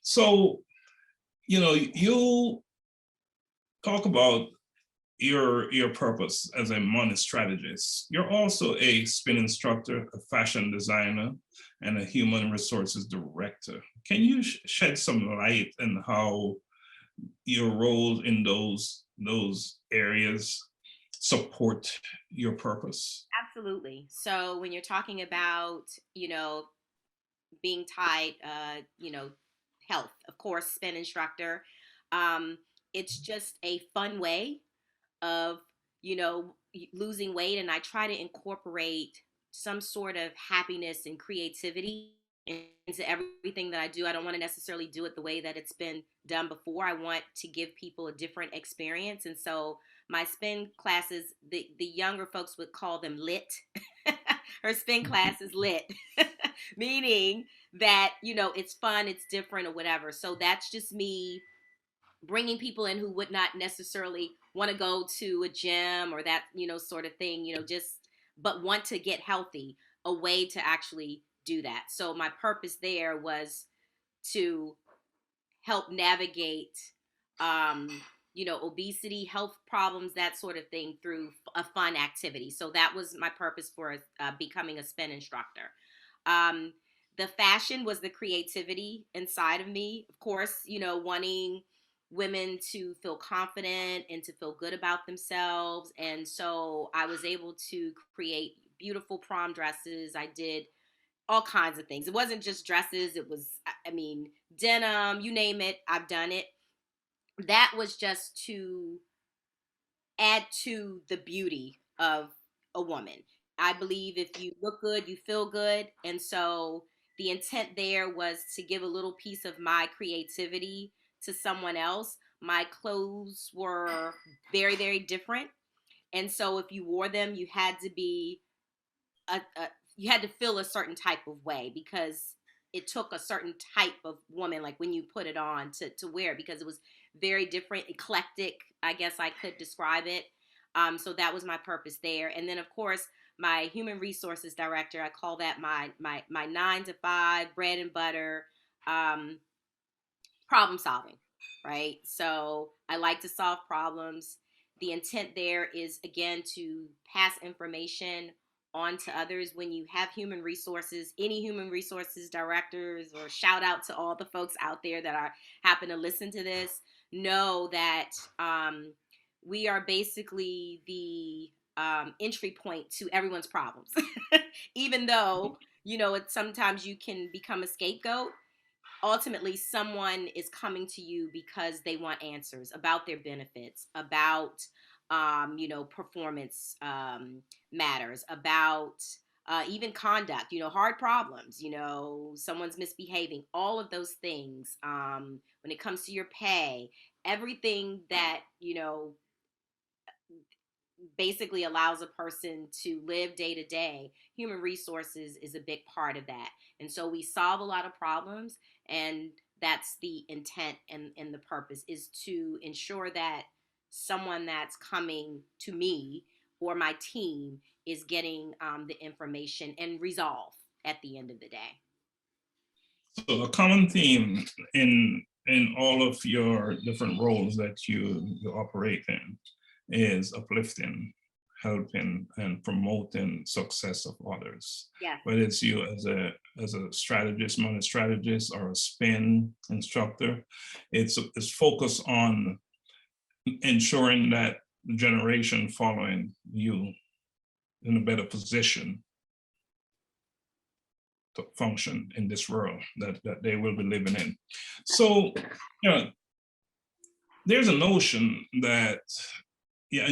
So, you talk about your purpose as a money strategist. You're also a spin instructor, a fashion designer, and a human resources director. Can you shed some light on how your roles in those areas support your purpose? Absolutely. So when you're talking about, being tied, health, of course, spin instructor, um, it's just a fun way of, losing weight. And I try to incorporate some sort of happiness and creativity into everything that I do. I don't want to necessarily do it the way that it's been done before. I want to give people a different experience. And so my spin classes, the younger folks would call them lit. Her spin class is lit, meaning that, it's fun, it's different, or whatever. So that's just me bringing people in who would not necessarily want to go to a gym or that, sort of thing, just but want to get healthy, a way to actually do that. So my purpose there was to help navigate obesity, health problems, that sort of thing through a fun activity. So that was my purpose for becoming a spin instructor. um, the fashion was the creativity inside of me, of course, wanting women to feel confident and to feel good about themselves. And so I was able to create beautiful prom dresses. I did all kinds of things. It wasn't just dresses, it was, I mean, denim, you name it, I've done it. That was just to add to the beauty of a woman. I believe if you look good, you feel good. And so the intent there was to give a little piece of my creativity to someone else. My clothes were very, very different. And so if you wore them, you had to feel a certain type of way, because it took a certain type of woman, like when you put it on, to wear it, because it was very different, eclectic, I guess I could describe it. So that was my purpose there. And then of course my human resources director, I call that my 9 to 5 bread and butter, um, problem solving, right? So I like to solve problems. The intent there is, again, to pass information on to others. When you have human resources, any human resources directors, or shout out to all the folks out there that are happen to listen to this, know that we are basically the entry point to everyone's problems. Even though, sometimes you can become a scapegoat, ultimately someone is coming to you because they want answers about their benefits, about performance matters, about even conduct, hard problems, someone's misbehaving, all of those things. When it comes to your pay, everything that basically allows a person to live day to day, human resources is a big part of that. And so we solve a lot of problems, and that's the intent, and the purpose is to ensure that someone that's coming to me or my team is getting the information and resolve at the end of the day. So a common theme in all of your different roles that you operate in is uplifting, helping, and promoting success of others. Yes. Whether it's you as a strategist, money strategist, or a spin instructor, it's focused on ensuring that the generation following you in a better position to function in this world that they will be living in. So, there's a notion that, yeah,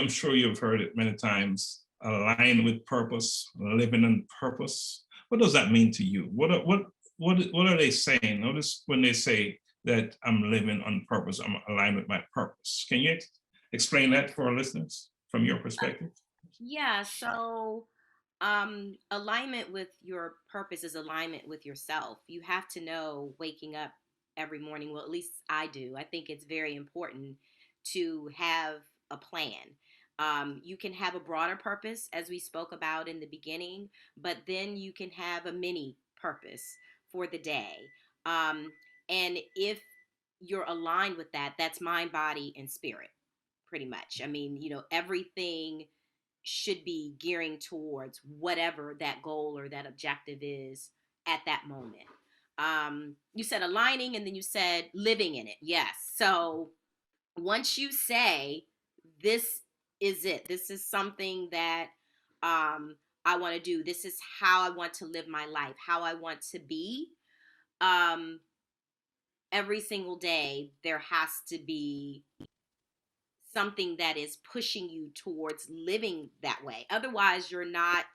I'm sure you've heard it many times, align with purpose, living in purpose. What does that mean to you? What are they saying? Notice when they say that I'm living on purpose, I'm aligned with my purpose. Can you explain that for our listeners from your perspective? Yeah, so alignment with your purpose is alignment with yourself. You have to know, waking up every morning, well, at least I do. I think it's very important to have a plan. You can have a broader purpose, as we spoke about in the beginning, but then you can have a mini purpose for the day. Um, And if you're aligned with that, that's mind, body, and spirit, pretty much. I mean, everything should be gearing towards whatever that goal or that objective is at that moment. You said aligning, and then you said living in it. Yes. So once you say, this is it, this is something that I want to do, this is how I want to live my life, how I want to be, um, every single day, there has to be something that is pushing you towards living that way. Otherwise, you're not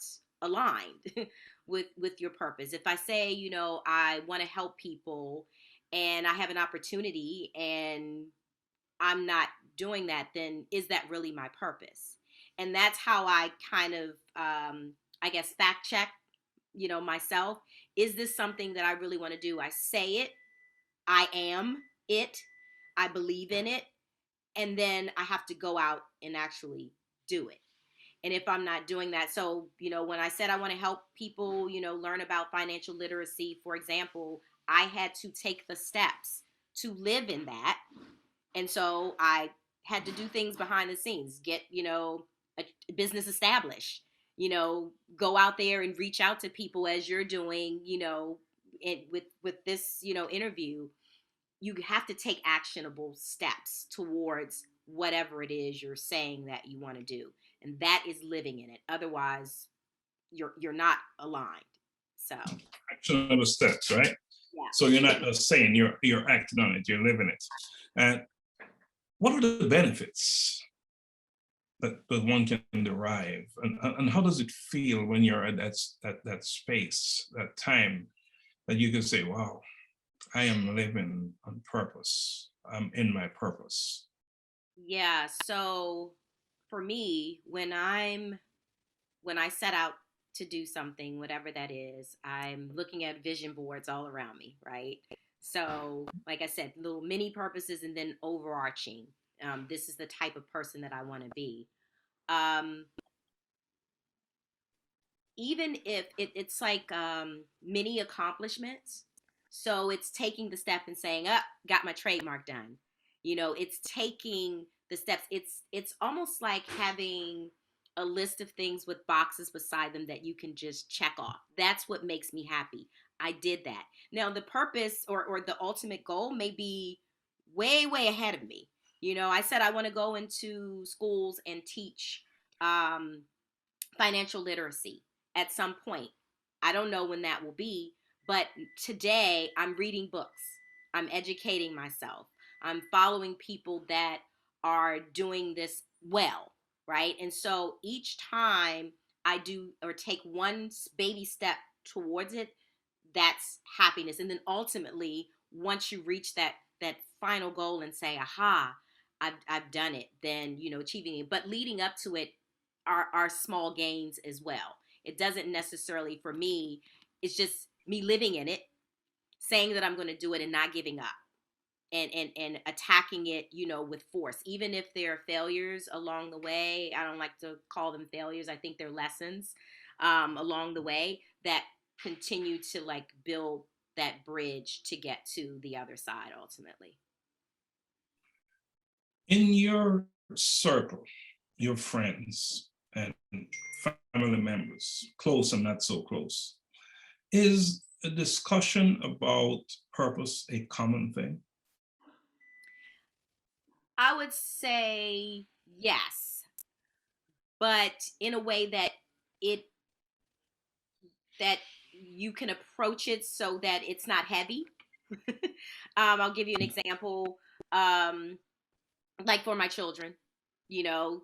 aligned with your purpose. If I say, I want to help people and I have an opportunity and I'm not doing that, then is that really my purpose? And that's how I kind of, I guess, fact check, myself. Is this something that I really want to do? I say it, I am it, I believe in it, and then I have to go out and actually do it. And if I'm not doing that, so, when I said I want to help people, learn about financial literacy, for example, I had to take the steps to live in that. And so I had to do things behind the scenes, get, a business established, go out there and reach out to people as you're doing, with this, interview. You have to take actionable steps towards whatever it is you're saying that you want to do. And that is living in it. Otherwise, you're not aligned. So, Actionable steps, right? yeah. So you're not just saying, you're acting on it, you're living it. And what are the benefits that one can derive, and how does it feel when you're at that space, that time, that you can say, wow, I am living on purpose, I'm in my purpose? Yeah, so for me, when I set out to do something, whatever that is, I'm looking at vision boards all around me, right? So, like I said, little mini purposes and then overarching. This is the type of person that I want to be. Um, Even if it's like mini accomplishments. So it's taking the step and saying, "Up, got my trademark done." It's taking the steps. It's almost like having a list of things with boxes beside them that you can just check off. That's what makes me happy. I did that. Now the purpose or the ultimate goal may be way ahead of me. I said I want to go into schools and teach um, financial literacy at some point. I don't know when that will be, but today I'm reading books. I'm educating myself. I'm following people that are doing this well, right? And so each time I do or take one baby step towards it, that's happiness. And then ultimately, once you reach that final goal and say, "Aha, I've done it," then achieving it. But leading up to it are small gains as well. It doesn't necessarily, for me, it's just me living in it, saying that I'm going to do it and not giving up, and attacking it, with force. Even if there are failures along the way, I don't like to call them failures. I think they're lessons along the way that continue to like build that bridge to get to the other side ultimately. In your circle, your friends and family members, close and not so close, is a discussion about purpose a common thing? I would say yes, but in a way it that you can approach it so that it's not heavy. I'll give you an example. Um, like for my children, you know,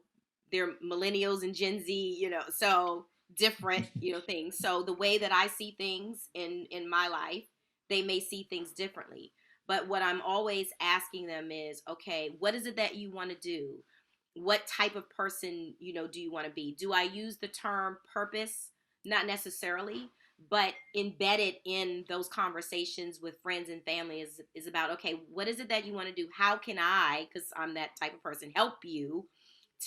they're millennials and Gen Z, so different, things. So the way that I see things in my life, they may see things differently. But what I'm always asking them is, okay, what is it that you want to do? What type of person, do you want to be? Do I use the term purpose? Not necessarily, but embedded in those conversations with friends and family is about, okay, what is it that you want to do? How can I, because I'm that type of person, help you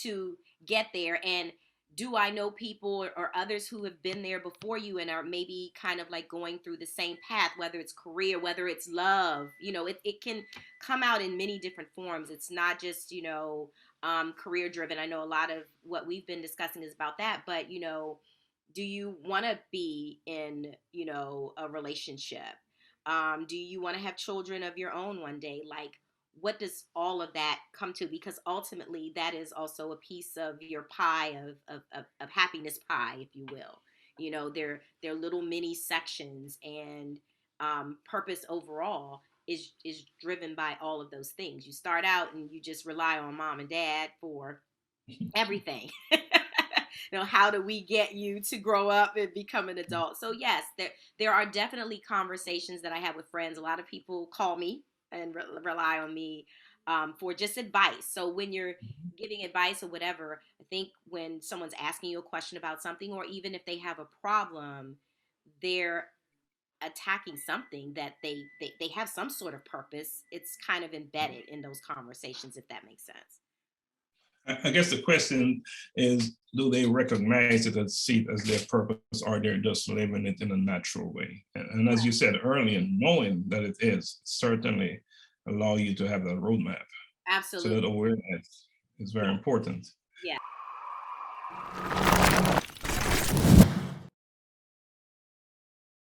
to get there? And do I know people or others who have been there before you and are maybe kind of like going through the same path, whether it's career, whether it's love, it can come out in many different forms. It's not just, career driven. I know a lot of what we've been discussing is about that, but, do you want to be in, a relationship? Do you want to have children of your own one day? Like, what does all of that come to? Because ultimately, that is also a piece of your pie of happiness pie, if you will. They're little mini sections, and purpose overall is driven by all of those things. You start out and you just rely on mom and dad for everything. How do we get you to grow up and become an adult? So yes, there are definitely conversations that I have with friends. A lot of people call me and rely on me for just advice. So when you're giving advice or whatever, I think when someone's asking you a question about something, or even if they have a problem, they're attacking something that they have some sort of purpose. It's kind of embedded in those conversations, if that makes sense. I guess the question is, do they recognize it as see it as their purpose, or they're just living it in a natural way? And as you said earlier, knowing that it is certainly allow you to have that roadmap. So Absolutely. that awareness is very important. Yeah.